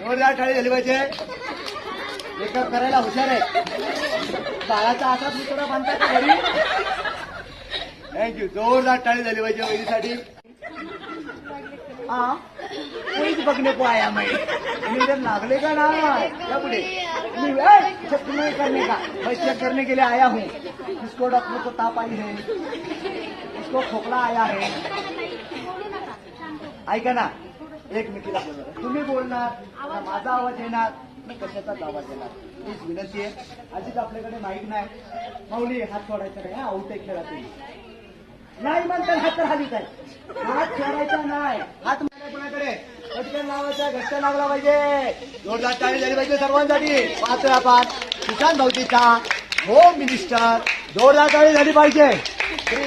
जोरदार टाळी झाली पाहिजे. मेकअप करायला हुशार आहे. बाळाचा असाच मुतडा बांधता का घरी. थँक्यू. जोरदार टाळी झाली पाहिजे वहिनीसाठी. हाँ कोई बगने को आया मैं इधर नागले का नाम है क्या पुढे चेक नहीं करने का मैं चेक करने के लिए आया हूँ. इसको डॉक्टर को ताप आई है, इसको खोकला आया है. ऐका ना एकमेकीला बोलणार. तुम्ही बोलणार माझा आवाज येणार कशाचाच आवाज येणार. हीच विनंती आहे. आधीच आपल्याकडे माईक नाही. माऊली हात सोडायचा नाही. आऊट आहे खेळातून नाही म्हणतात. हात तर हालीच आहे. हात सोडायचा नाही. हात कोणाकडे पटकन लावायचा. घट्ट लागला पाहिजे. जोरदार टाळी झाली पाहिजे सर्वांसाठी. पाहतोय आपण किसान भाऊजीचा होम मिनिस्टर. जोरदार टाळी झाली पाहिजे श्री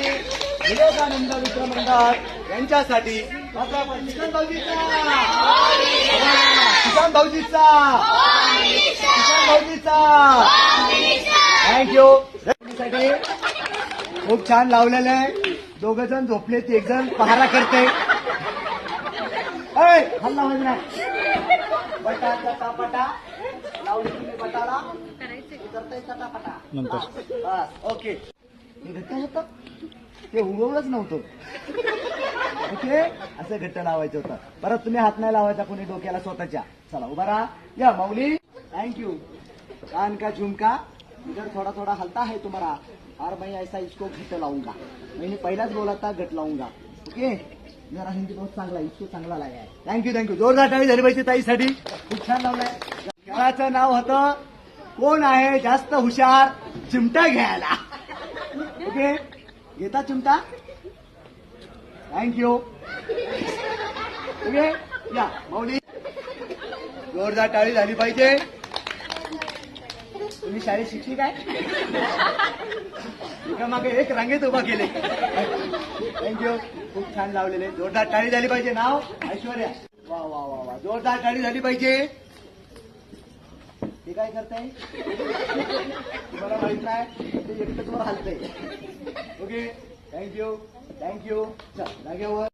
विवेकानंद मित्र मंडळ यांच्यासाठी. किसान भाऊजीचा किसान भाऊजीचा किसान भाऊजीचा थँक्यू. खूप छान लावलेलं आहे. दोघ जण झोपलेत. एक जण पहारा करते. हल्ला म्हणजे नाही. बटाटा टापाटा लावली तुम्ही. बटाला करताय चटापटा नंतर. ओके हे घट्ट होतं. ते उगवलंच नव्हतं. ओके असं घट्ट लावायचं होतं. परत तुम्ही हात नाही लावायचा कोणी डोक्याला स्वतःच्या. चला उभा राहा. या माऊली थँक्यू. कान का झुमका इधर थोड़ा थोड़ा हलता है तुम्हारा और मैं ऐसा इसको घट लाऊंगा. मैंने पहिलाच बोला था घट लाऊंगा. ओके जरा हिंदी बहुत चांगला आहे. इसको चांगला लाया आहे. Thank you thank you. जोरदार टाळी झाली पाहिजे ताईसाठी. खूप छान लावलाय. खेळाचं नाव होतं कोण आहे जास्त हुशार चिमटा घ्यायला. ओके घेता चिमटा. थँक्यू. ओके या माऊली. जोरदार टाळी झाली पाहिजे. तुम्ही शाळेत शिकली काय. एका मागे एक रांगेत उभा केले. थँक्यू. खूप छान लावलेले. जोरदार टाळी झाली पाहिजे. नाव ऐश्वर्या. वा वा वा वा. जोरदार टाळी झाली पाहिजे. ते काय करताय तुम्हाला माहित नाही. ते एकटंच वर हलतंय. Okay thank you thank you. चल जागेवर.